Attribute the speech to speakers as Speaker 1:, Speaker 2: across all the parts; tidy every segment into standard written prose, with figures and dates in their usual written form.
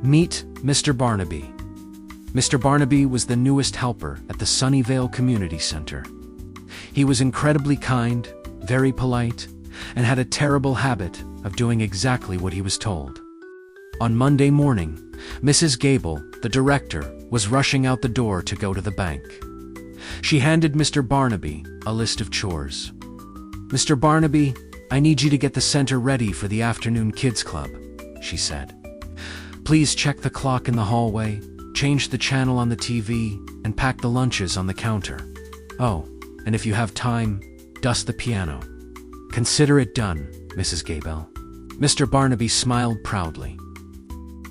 Speaker 1: Meet Mr. Barnaby. Mr. Barnaby was the newest helper at the Sunnyvale Community Center. He was incredibly kind, very polite, and had a terrible habit of doing exactly what he was told. On Monday morning, Mrs. Gable, the director, was rushing out the door to go to the bank. She handed Mr. Barnaby a list of chores. "Mr. Barnaby, I need you to get the center ready for the afternoon kids club," she said. "Please check the clock in the hallway, change the channel on the TV, and pack the lunches on the counter. Oh, and if you have time, dust the piano." "Consider it done, Mrs. Gable." Mr. Barnaby smiled proudly,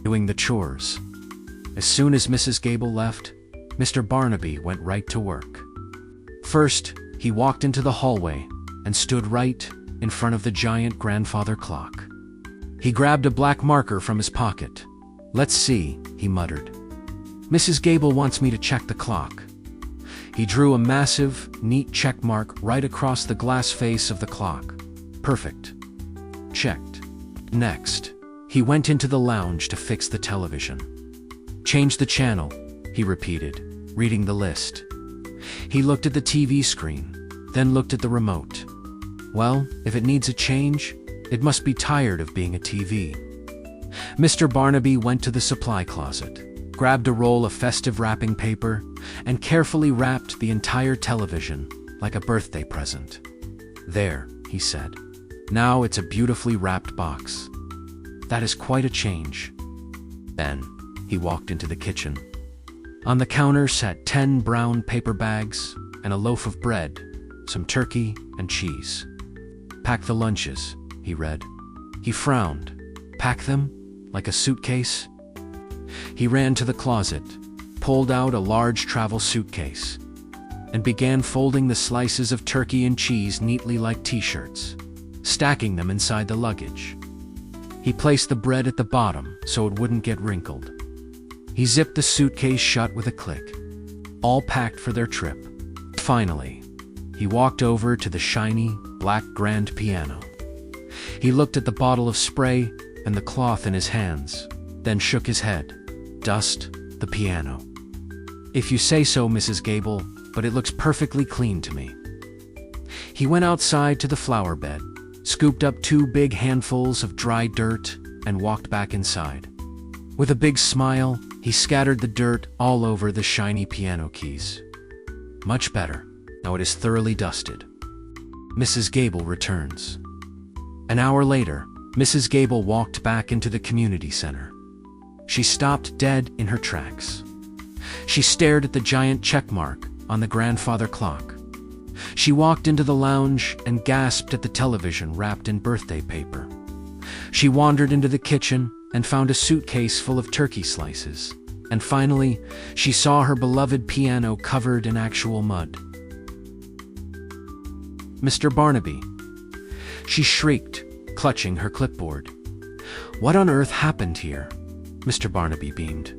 Speaker 1: doing the chores. As soon as Mrs. Gable left, Mr. Barnaby went right to work. First, he walked into the hallway and stood right in front of the giant grandfather clock. He grabbed a black marker from his pocket. "Let's see," he muttered. "Mrs. Gable wants me to check the clock." He drew a massive, neat check mark right across the glass face of the clock. Perfect. Checked. Next, he went into the lounge to fix the television. "Change the channel," he repeated, reading the list. He looked at the TV screen, then looked at the remote. Well, if it needs a change, it must be tired of being a TV. Mr. Barnaby went to the supply closet, grabbed a roll of festive wrapping paper, and carefully wrapped the entire television like a birthday present. "There," he said. "Now it's a beautifully wrapped box. That is quite a change." Then he walked into the kitchen. On the counter sat 10 brown paper bags and a loaf of bread, some turkey and cheese. "Pack the lunches," he read. He frowned. "Pack them? Like a suitcase?" He ran to the closet, pulled out a large travel suitcase, and began folding the slices of turkey and cheese neatly like t-shirts, stacking them inside the luggage. He placed the bread at the bottom so it wouldn't get wrinkled. He zipped the suitcase shut with a click. All packed for their trip. Finally, he walked over to the shiny, black grand piano. He looked at the bottle of spray and the cloth in his hands, then shook his head. "Dust the piano." "If you say so, Mrs. Gable, but it looks perfectly clean to me." He went outside to the flower bed, scooped up 2 big handfuls of dry dirt, and walked back inside. With a big smile, he scattered the dirt all over the shiny piano keys. Much better. Now it is thoroughly dusted. Mrs. Gable returns. An hour later, Mrs. Gable walked back into the community center. She stopped dead in her tracks. She stared at the giant check mark on the grandfather clock. She walked into the lounge and gasped at the television wrapped in birthday paper. She wandered into the kitchen and found a suitcase full of turkey slices. And finally, she saw her beloved piano covered in actual mud. "Mr. Barnaby!" She shrieked, clutching her clipboard. "What on earth happened here?" Mr. Barnaby beamed.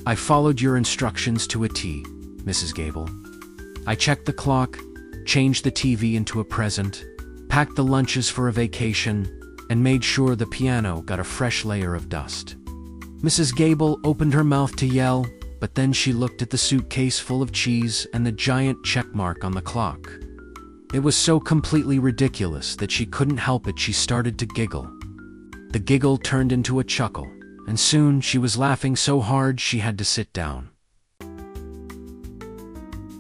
Speaker 1: "I followed your instructions to a T, Mrs. Gable. I checked the clock, changed the TV into a present, packed the lunches for a vacation, and made sure the piano got a fresh layer of dust." Mrs. Gable opened her mouth to yell, but then she looked at the suitcase full of cheese and the giant check mark on the clock. It was so completely ridiculous that she couldn't help it. She started to giggle. The giggle turned into a chuckle, and soon she was laughing so hard she had to sit down.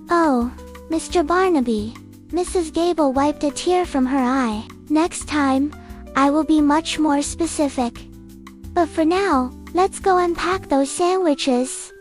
Speaker 2: "Oh, Mr. Barnaby," Mrs. Gable wiped a tear from her eye. "Next time, I will be much more specific. But for now, let's go unpack those sandwiches."